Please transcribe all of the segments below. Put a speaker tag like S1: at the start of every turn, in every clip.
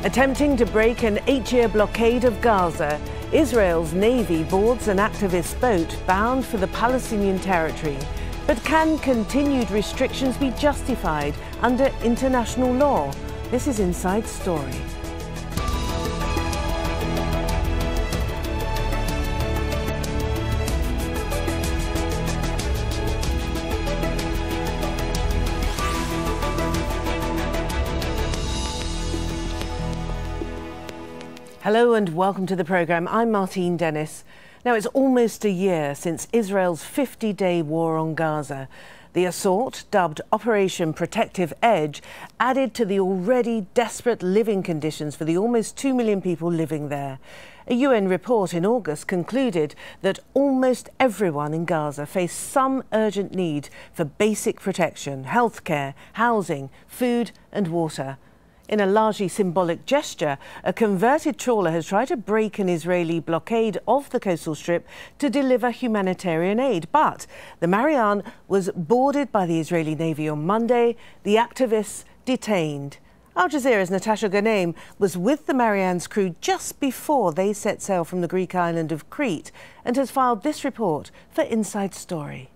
S1: Attempting to break an 8-year blockade of Gaza, Israel's Navy boards an activist boat bound for the Palestinian territory. But can continued restrictions be justified under international law? This is Inside Story. Hello and welcome to the programme. I'm Martine Dennis. Now, it's almost a year since Israel's 50-day war on Gaza. The assault, dubbed Operation Protective Edge, added to the already desperate living conditions for the almost 2 million people living there. A UN report in August concluded that almost everyone in Gaza faced some urgent need for basic protection, healthcare, housing, food and water. In a largely symbolic gesture, a converted trawler has tried to break an Israeli blockade of the coastal strip to deliver humanitarian aid. But the Marianne was boarded by the Israeli Navy on Monday, the activists detained. Al Jazeera's Natasha Ghanem was with the Marianne's crew just before they set sail from the Greek island of Crete and has filed this report for Inside Story.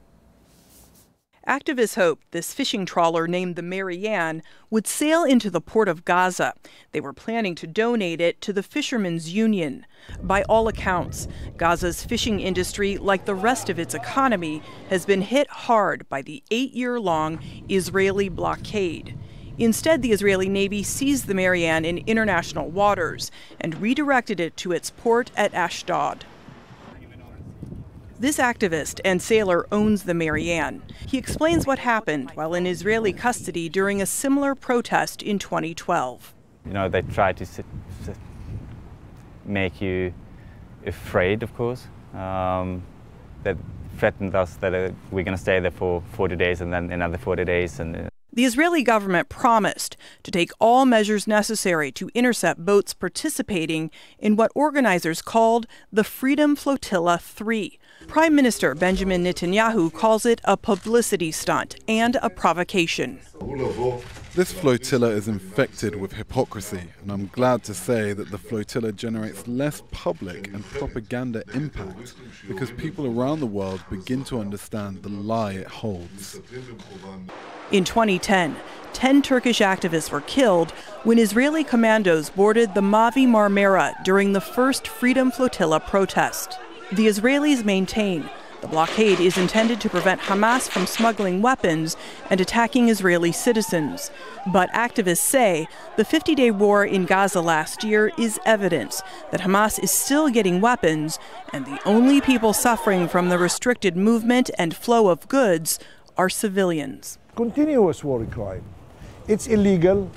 S2: Activists hoped this fishing trawler named the Marianne would sail into the port of Gaza. They were planning to donate it to the Fishermen's Union. By all accounts, Gaza's fishing industry, like the rest of its economy, has been hit hard by the 8-year-long Israeli blockade. Instead, the Israeli Navy seized the Marianne in international waters and redirected it to its port at Ashdod. This activist and sailor owns the Marianne. He explains what happened while in Israeli custody during a similar protest in 2012.
S3: You know, they try to make you afraid, of course. They threatened us that we're going to stay there for 40 days and then another 40 days.
S2: The Israeli government promised to take all measures necessary to intercept boats participating in what organizers called the Freedom Flotilla 3. Prime Minister Benjamin Netanyahu calls it a publicity stunt and a provocation.
S4: This flotilla is infected with hypocrisy, and I'm glad to say that the flotilla generates less public and propaganda impact because people around the world begin to understand the lie it holds.
S2: In 2010, 10 Turkish activists were killed when Israeli commandos boarded the Mavi Marmara during the first Freedom Flotilla protest. The Israelis maintain the blockade is intended to prevent Hamas from smuggling weapons and attacking Israeli citizens. But activists say the 50-day war in Gaza last year is evidence that Hamas is still getting weapons, and the only people suffering from the restricted movement and flow of goods are civilians.
S5: Continuous war crime. It's illegal.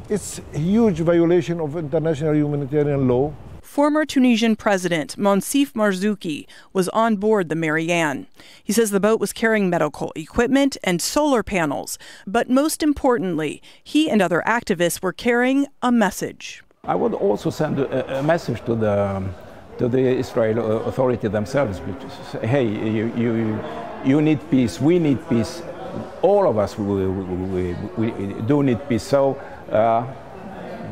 S5: It's a huge violation of international humanitarian law.
S2: Former Tunisian President Monsef Marzouki was on board the Marianne. He says the boat was carrying medical equipment and solar panels, but most importantly, he and other activists were carrying a message.
S6: I would also send a message to the Israeli authority themselves. Hey, you need peace, we need peace. All of us we do need peace, so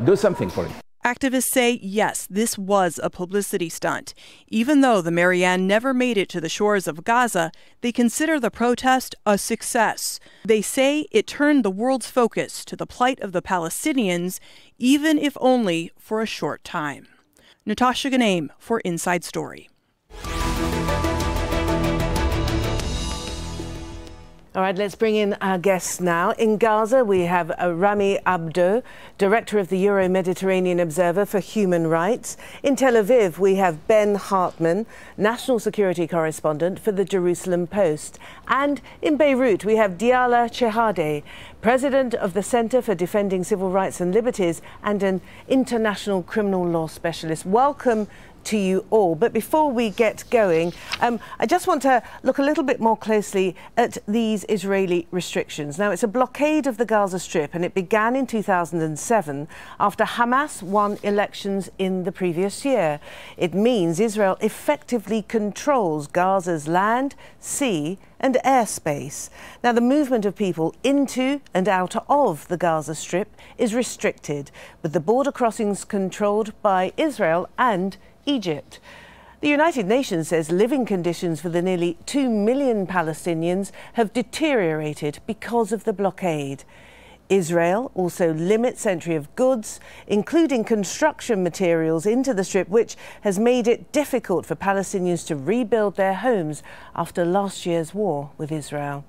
S6: do something for it.
S2: Activists say, yes, this was a publicity stunt. Even though the Marianne never made it to the shores of Gaza, they consider the protest a success. They say it turned the world's focus to the plight of the Palestinians, even if only for a short time. Natasha Ghanem for Inside Story.
S1: All right, let's bring in our guests now. In Gaza, we have Rami Abdo, Director of the Euro-Mediterranean Observer for Human Rights. In Tel Aviv, we have Ben Hartman, National Security Correspondent for the Jerusalem Post. And in Beirut, we have Diala Chehade, President of the Center for Defending Civil Rights and Liberties and an international criminal law specialist. Welcome to you all. But before we get going, I just want to look a little bit more closely at these Israeli restrictions. Now, it's a blockade of the Gaza Strip, and it began in 2007 after Hamas won elections in the previous year. It means Israel effectively controls Gaza's land, sea and airspace. Now, the movement of people into and out of the Gaza Strip is restricted, with the border crossings controlled by Israel and Egypt. The United Nations says living conditions for the nearly 2 million Palestinians have deteriorated because of the blockade. Israel also limits entry of goods, including construction materials, into the Strip, which has made it difficult for Palestinians to rebuild their homes after last year's war with Israel.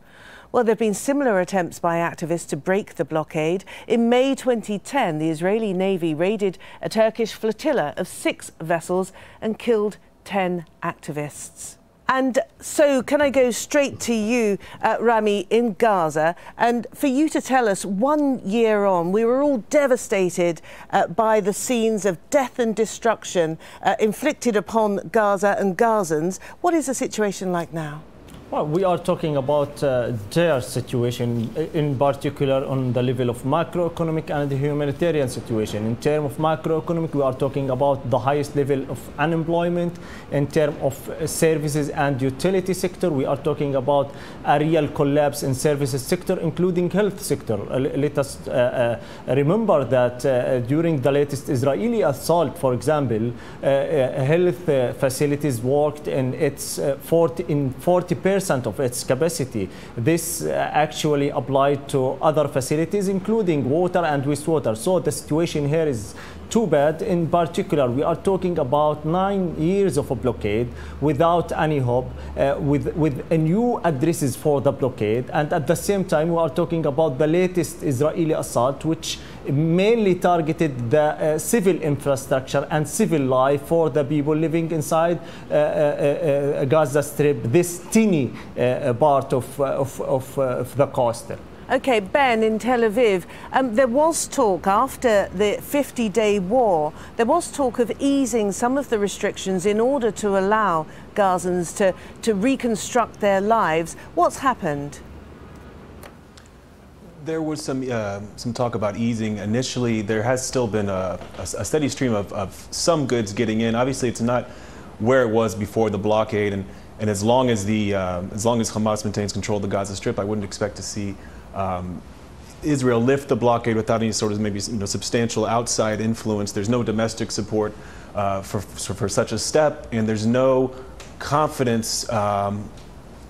S1: Well, there have been similar attempts by activists to break the blockade. In May 2010, the Israeli Navy raided a Turkish flotilla of 6 vessels and killed 10 activists. And so can I go straight to you, Rami, in Gaza, and for you to tell us, 1 year on, we were all devastated by the scenes of death and destruction inflicted upon Gaza and Gazans. What is the situation like now?
S7: Well, we are talking about their situation, in particular on the level of macroeconomic and the humanitarian situation. In terms of macroeconomic, we are talking about the highest level of unemployment. In terms of services and utility sector, we are talking about a real collapse in services sector, including health sector. Let us remember that during the latest Israeli assault, for example, health facilities worked in its 40% of its capacity. This actually applied to other facilities, including water and wastewater. So the situation here is too bad. In particular, we are talking about 9 years of a blockade without any hope, with a new addresses for the blockade. And at the same time, we are talking about the latest Israeli assault, which mainly targeted the civil infrastructure and civil life for the people living inside Gaza Strip, this teeny part of the coast.
S1: OK, Ben, in Tel Aviv, there was talk after the 50-day war, there was talk of easing some of the restrictions in order to allow Gazans to reconstruct their lives. What's happened?
S8: There was some talk about easing. Initially, there has still been a steady stream of some goods getting in. Obviously, it's not where it was before the blockade, and as long as Hamas maintains control of the Gaza Strip, I wouldn't expect to see Israel lift the blockade without any sort of maybe substantial outside influence. There's no domestic support for such a step, and there's no confidence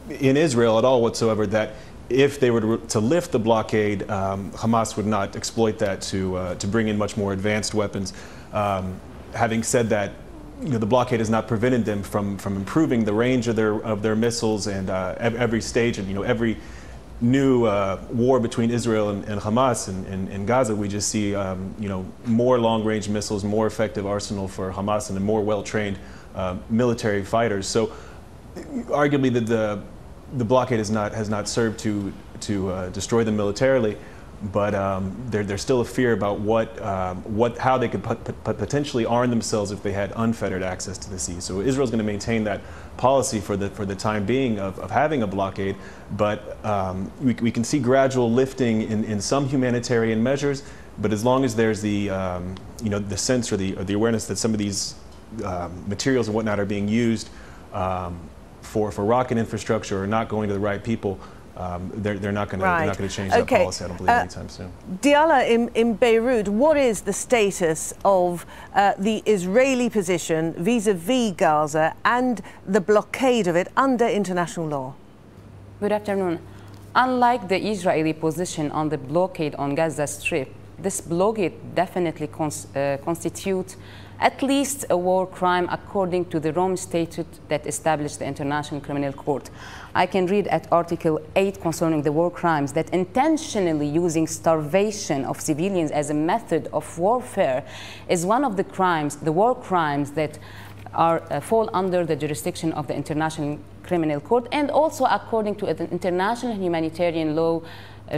S8: in Israel at all whatsoever that if they were to lift the blockade, Hamas would not exploit that to bring in much more advanced weapons. Having said that, the blockade has not prevented them from improving the range of their missiles, and every stage and every new war between Israel and Hamas in Gaza, we just see more long-range missiles, more effective arsenal for Hamas, and more well-trained military fighters. So, arguably, the blockade has not served to destroy them militarily, but there's still a fear about how they could potentially arm themselves if they had unfettered access to the sea. So Israel's going to maintain that policy for the time being of having a blockade, but we can see gradual lifting in some humanitarian measures. But as long as there's the sense or the awareness that some of these materials and whatnot are being used for rocket infrastructure or not going to the right people, they're not going to change that policy, I don't believe, anytime soon.
S1: Diala, in Beirut, what is the status of the Israeli position vis-a-vis Gaza and the blockade of it under international law?
S9: Good afternoon. Unlike the Israeli position on the blockade on Gaza Strip, this blockade definitely constitutes at least a war crime according to the Rome Statute that established the International Criminal Court. I can read at Article 8 concerning the war crimes that intentionally using starvation of civilians as a method of warfare is one of the crimes, the war crimes that fall under the jurisdiction of the International Criminal Court, and also according to the international humanitarian law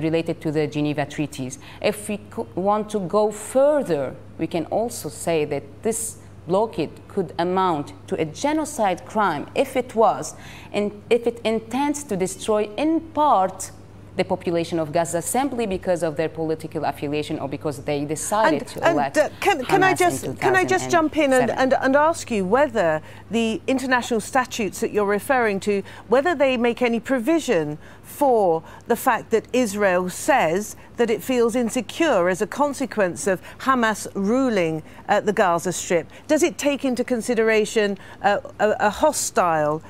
S9: related to the Geneva Treaties. If we want to go further, we can also say that this blockade could amount to a genocide crime if it was, and if it intends to destroy in part the population of Gaza simply because of their political affiliation or because they decided to elect
S1: can I just jump in and ask you whether the international statutes that you're referring to, whether they make any provision for the fact that Israel says that it feels insecure as a consequence of Hamas ruling the Gaza Strip? Does it take into consideration a hostile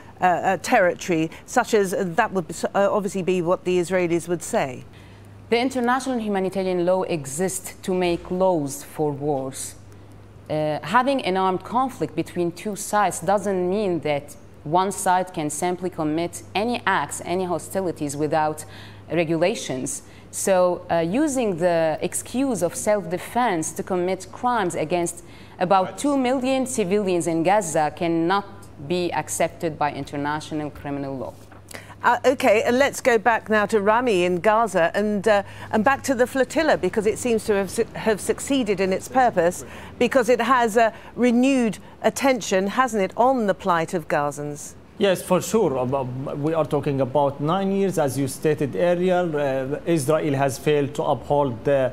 S1: territory, such as that would obviously be what the Israelis would say?
S9: The international humanitarian law exists to make laws for wars. Having an armed conflict between two sides doesn't mean that one side can simply commit any acts, any hostilities without regulations. So using the excuse of self-defense to commit crimes against about 2 million civilians in Gaza cannot be accepted by international criminal law.
S1: Okay, and let's go back now to Rami in Gaza and back to the flotilla, because it seems to have succeeded in its purpose, because it has renewed attention, hasn't it, on the plight of Gazans?
S7: Yes, for sure. We are talking about 9 years, as you stated earlier. Israel has failed to uphold the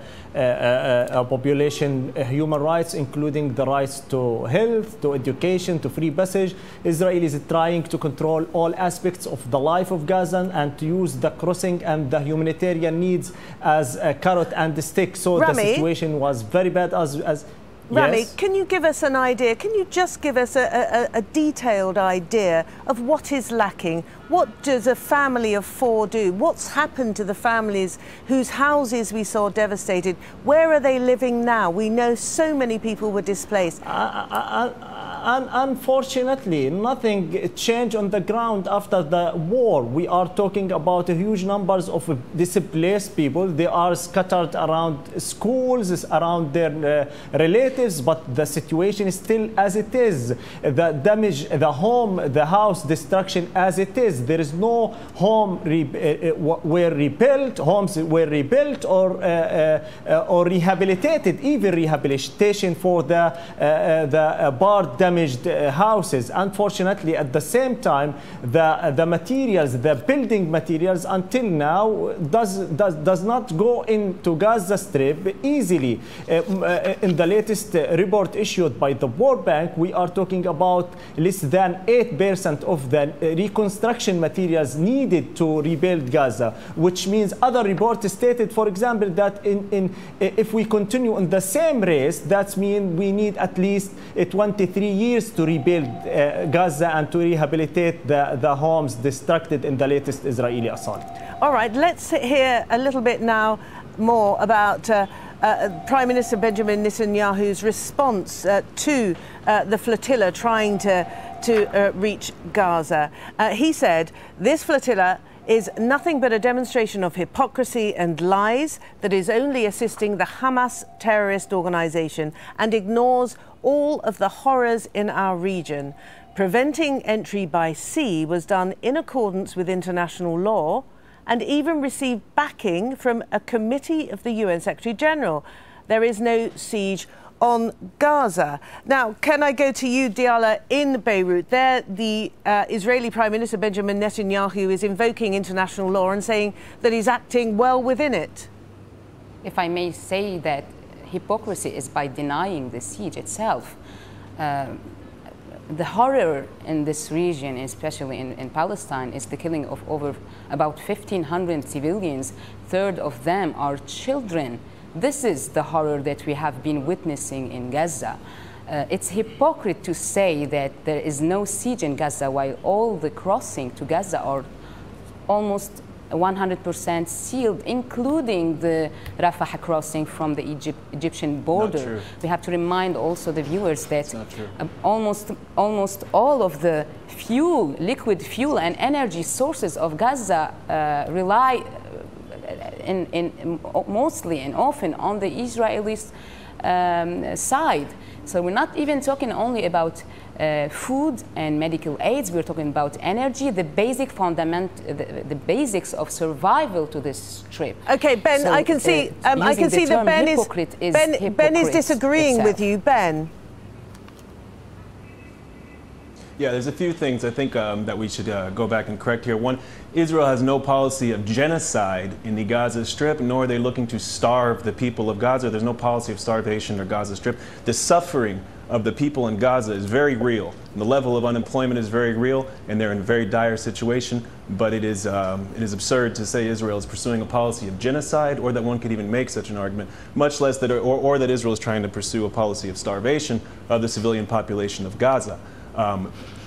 S7: population human rights, including the rights to health, to education, to free passage. Israel is trying to control all aspects of the life of Gaza and to use the crossing and the humanitarian needs as a carrot and a stick. So Rami, the situation was very bad as
S1: Rami,
S7: yes?
S1: Can you give us an idea? Can you just give us a detailed idea of what is lacking? What does a family of 4 do? What's happened to the families whose houses we saw devastated? Where are they living now? We know so many people were displaced.
S7: Unfortunately, nothing changed on the ground after the war. We are talking about huge numbers of displaced people. They are scattered around schools, around their relatives, but the situation is still as it is. The damage, the home, the house destruction as it is. There is no home were rebuilt, homes were rebuilt or rehabilitated, even rehabilitation for the barred damaged houses. Unfortunately, at the same time, the materials, the building materials, until now does not go into Gaza Strip easily. In the latest report issued by the World Bank, we are talking about less than 8% of the reconstruction materials needed to rebuild Gaza, which means other reports stated, for example, that if we continue in the same race, that means we need at least 23 years to rebuild Gaza and to rehabilitate the homes destructed in the latest Israeli assault.
S1: All right, let's hear a little bit now more about Prime Minister Benjamin Netanyahu's response to the flotilla trying to reach Gaza. He said, "This flotilla is nothing but a demonstration of hypocrisy and lies that is only assisting the Hamas terrorist organization and ignores all of the horrors in our region. Preventing entry by sea was done in accordance with international law and even received backing from a committee of the UN Secretary General. There is no siege on Gaza." Now, can I go to you, Diala, in Beirut? There, the Israeli Prime Minister Benjamin Netanyahu is invoking international law and saying that he's acting well within it.
S9: If I may say that hypocrisy is by denying the siege itself. The horror in this region, especially in Palestine, is the killing of about 1,500 civilians. 1/3 of them are children. This is the horror that we have been witnessing in Gaza. It's hypocrite to say that there is no siege in Gaza while all the crossing to Gaza are almost 100% sealed, including the Rafah crossing from the Egyptian border. We have to remind also the viewers that almost all of the fuel, liquid fuel and energy sources of Gaza rely mostly and often on the Israeli side. So we're not even talking only about food and medical aids. We're talking about energy, the basic the basics of survival to this strip.
S1: Okay, Ben, so, I can see that Ben is disagreeing with you, Ben.
S8: Yeah, there's a few things I think that we should go back and correct here. One, Israel has no policy of genocide in the Gaza Strip, nor are they looking to starve the people of Gaza. There's no policy of starvation or Gaza Strip. The suffering of the people in Gaza is very real. And the level of unemployment is very real, and they're in a very dire situation. But it is absurd to say Israel is pursuing a policy of genocide, or that one could even make such an argument, much less that, or that Israel is trying to pursue a policy of starvation of the civilian population of Gaza.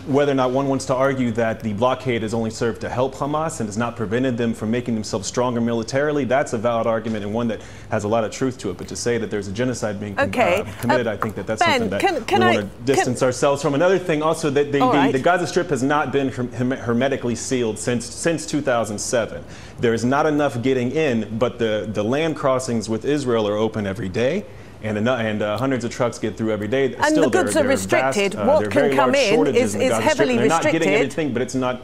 S8: Whether or not one wants to argue that the blockade has only served to help Hamas and has not prevented them from making themselves stronger militarily, that's a valid argument and one that has a lot of truth to it. But to say that there's a genocide being committed, I think that that's
S1: Ben,
S8: something that we want to distance ourselves from. Another thing also, that the Gaza Strip has not been hermetically sealed since 2007. There is not enough getting in, but the land crossings with Israel are open every day. And hundreds of trucks get through every day.
S1: And the goods are restricted. What can come in is heavily restricted.
S8: They're not getting everything, but it's not.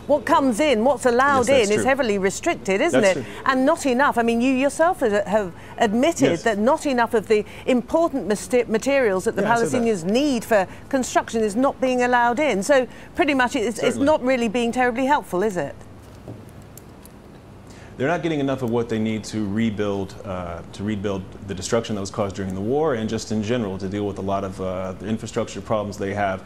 S1: What comes in, what's allowed in, is heavily restricted, isn't it? And not enough. I mean, you yourself have admitted that not enough of the important materials that the Palestinians need for construction is not being allowed in. So pretty much it's not really being terribly helpful, is it?
S8: They're not getting enough of what they need to rebuild the destruction that was caused during the war, and just in general to deal with a lot of the infrastructure problems they have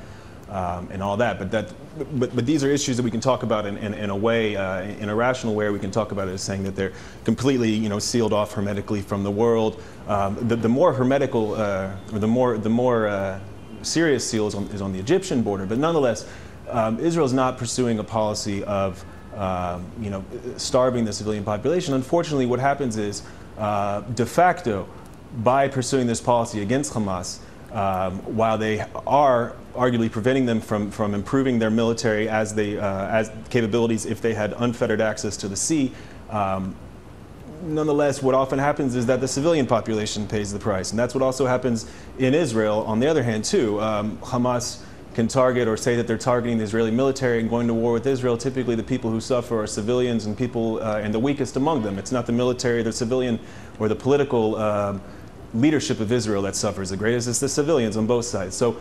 S8: and all that. But these are issues that we can talk about in a way, in a rational way. We can talk about it as saying that they're completely, sealed off hermetically from the world. The more hermetical, or the more serious seal is on the Egyptian border. But nonetheless, Israel is not pursuing a policy of starving the civilian population. Unfortunately, what happens is, de facto, by pursuing this policy against Hamas, while they are arguably preventing them from improving their military as capabilities if they had unfettered access to the sea, nonetheless, what often happens is that the civilian population pays the price. And that's what also happens in Israel, on the other hand, too. Hamas can target or say that they're targeting the Israeli military and going to war with Israel. Typically, the people who suffer are civilians and people, and the weakest among them. It's not the military, the civilian, or the political leadership of Israel that suffers. The greatest is the civilians on both sides. So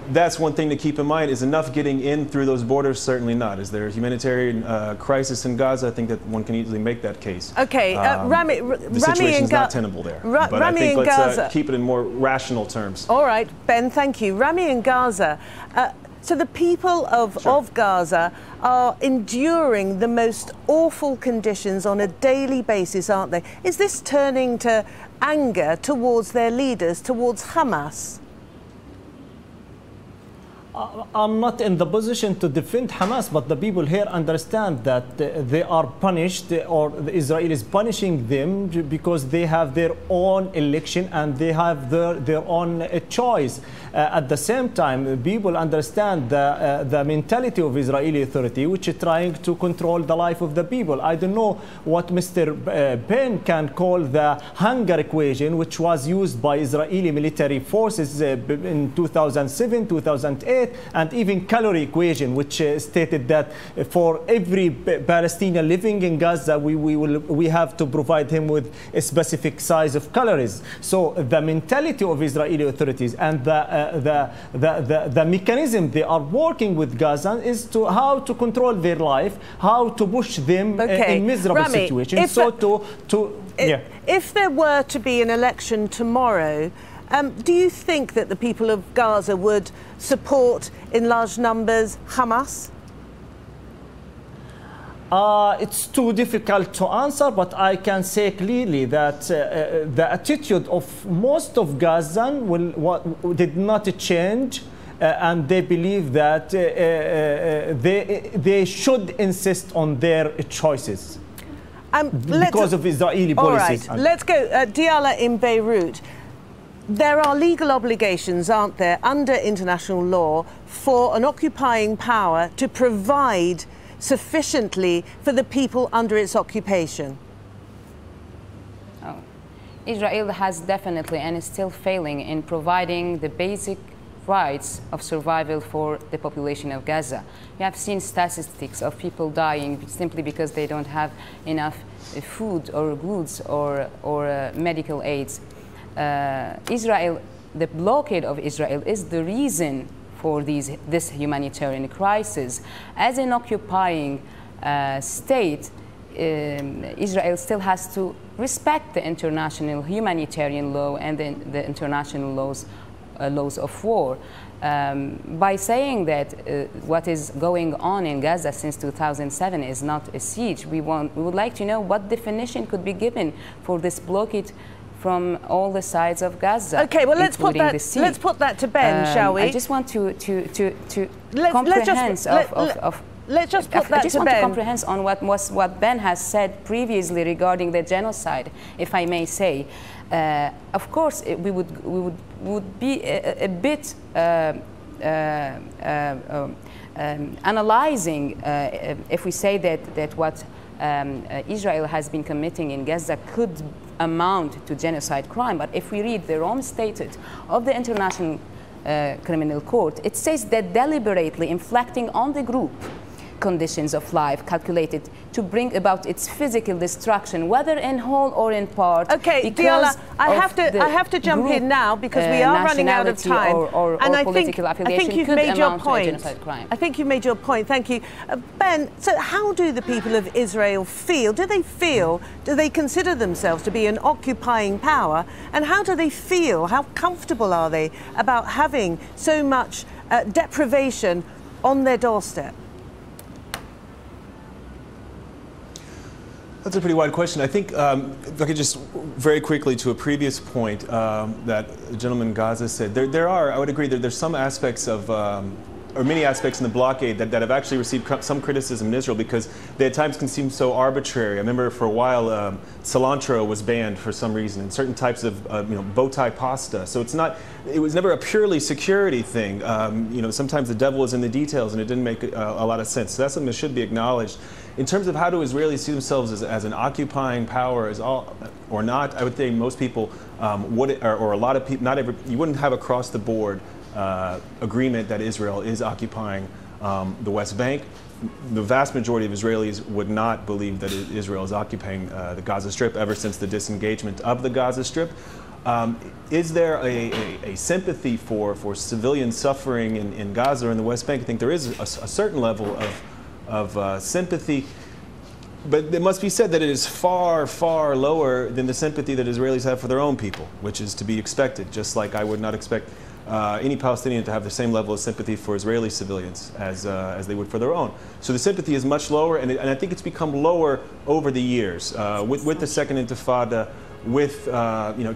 S8: that's one thing to keep in mind. Is enough getting in through those borders? Certainly not. Is there a humanitarian crisis in Gaza? I think that one can easily make that case.
S1: Okay,
S8: the situation is not tenable there. But I think let's keep it in more rational terms.
S1: All right, Ben, thank you. Rami in Gaza. So the people of Gaza are enduring the most awful conditions on a daily basis, aren't they? Is this turning to anger towards their leaders, towards Hamas?
S7: I'm not in the position to defend Hamas, but the people here understand that they are punished, or the Israel is punishing them because they have their own election and they have their own choice. At the same time, people understand the mentality of Israeli authority, which is trying to control the life of the people. I don't know what Mr. Ben can call the hunger equation, which was used by Israeli military forces in 2007, 2008, and even calorie equation, which stated that for every Palestinian living in Gaza, we have to provide him with a specific size of calories. So the mentality of Israeli authorities and the mechanism they are working with Gaza is to how to control their life, how to push them in miserable situations.
S1: If there were to be an election tomorrow, do you think that the people of Gaza would support in large numbers Hamas?
S7: It's too difficult to answer, but I can say clearly that the attitude of most of Gazans did not change, and they believe that they should insist on their choices because of Israeli policies.
S1: All right, let's go. Diala in Beirut. There are legal obligations, aren't there, under international law for an occupying power to provide sufficiently for the people under its occupation?
S9: Israel has definitely and is still failing in providing the basic rights of survival for the population of Gaza. You have seen statistics of people dying simply because they don't have enough food or goods or medical aids. The blockade of Israel is the reason for this humanitarian crisis. As an occupying state, Israel still has to respect the international humanitarian law and the international laws of war. By saying that what is going on in Gaza since 2007 is not a siege, we would like to know what definition could be given for this blockade from all the sides of Gaza.
S1: Okay, well let's put that to Ben, shall we?
S9: I just want to
S1: Let's just put that to Ben.
S9: To comprehend on what Ben has said previously regarding the genocide, if I may say. Of course, we would be a bit analyzing if we say that what Israel has been committing in Gaza could amount to genocide crime. But if we read the Rome Statute of the International Criminal Court, it says that deliberately inflicting on the group conditions of life calculated to bring about its physical destruction, whether in whole or in part.
S1: Okay, Diala, I have to jump in now because we are running out of time.
S9: And I think
S1: you've made your point. I think you've made your point. Thank you, Ben. So, how do the people of Israel feel? Do they consider themselves to be an occupying power? And how do they feel? How comfortable are they about having so much deprivation on their doorstep?
S8: That's a pretty wide question. I think, if I could just very quickly to a previous point that the gentleman Gaza said, I would agree that there's some aspects of, or many aspects in the blockade that have actually received some criticism in Israel because they at times can seem so arbitrary. I remember for a while cilantro was banned for some reason and certain types of bow tie pasta. So it was never a purely security thing. Sometimes the devil is in the details and it didn't make a lot of sense. So that's something that should be acknowledged. In terms of how do Israelis see themselves as an occupying power or not, I would say most people would, or a lot of people, you wouldn't have across the board agreement that Israel is occupying the West Bank. The vast majority of Israelis would not believe that Israel is occupying the Gaza Strip ever since the disengagement of the Gaza Strip. Is there a sympathy for civilian suffering in Gaza or in the West Bank? I think there is a certain level of sympathy, but it must be said that it is far, far lower than the sympathy that Israelis have for their own people, which is to be expected, just like I would not expect any Palestinian to have the same level of sympathy for Israeli civilians as they would for their own. So the sympathy is much lower, and I think it's become lower over the years with the Second Intifada, with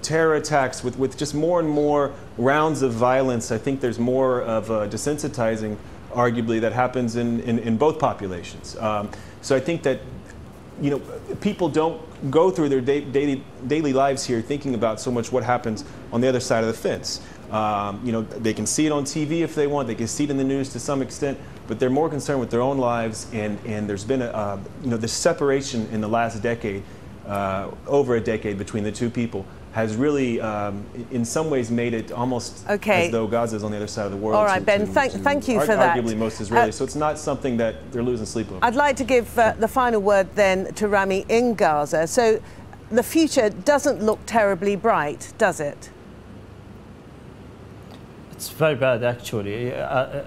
S8: terror attacks, with just more and more rounds of violence. I think there's more of a desensitizing, arguably, that happens in both populations. So I think that people don't go through their daily lives here thinking about so much what happens on the other side of the fence. They can see it on TV if they want, they can see it in the news to some extent, but they're more concerned with their own lives, and there's been this separation in the last decade, over a decade between the two people, has really, in some ways, made it almost as though Gaza is on the other side of the world.
S1: All right, Ben, thank you for that.
S8: Arguably most Israelis, so it's not something that they're losing sleep over.
S1: I'd like to give the final word then to Rami in Gaza. So the future doesn't look terribly bright, does it?
S7: It's very bad, actually.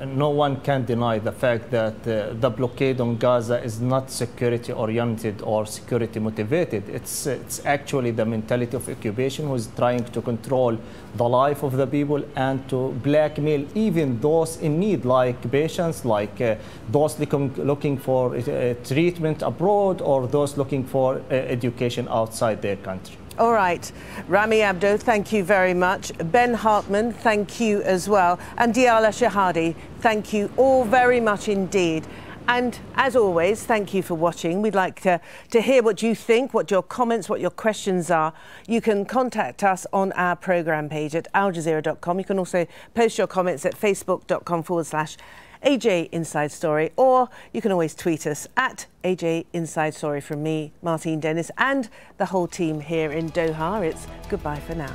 S7: No one can deny the fact that the blockade on Gaza is not security-oriented or security-motivated. It's actually the mentality of occupation who is trying to control the life of the people and to blackmail even those in need, like patients, like those looking for treatment abroad or those looking for education outside their country.
S1: All right, Rami Abdo, thank you very much. Ben Hartman, thank you as well. And Diala Chehade, thank you all very much indeed. And as always, thank you for watching. We'd like to hear what you think, what your comments, what your questions are. You can contact us on our programme page at aljazeera.com. You can also post your comments at facebook.com/AJ Inside Story, or you can always tweet us at AJ Inside Story from me, Martine Dennis, and the whole team here in Doha. It's goodbye for now.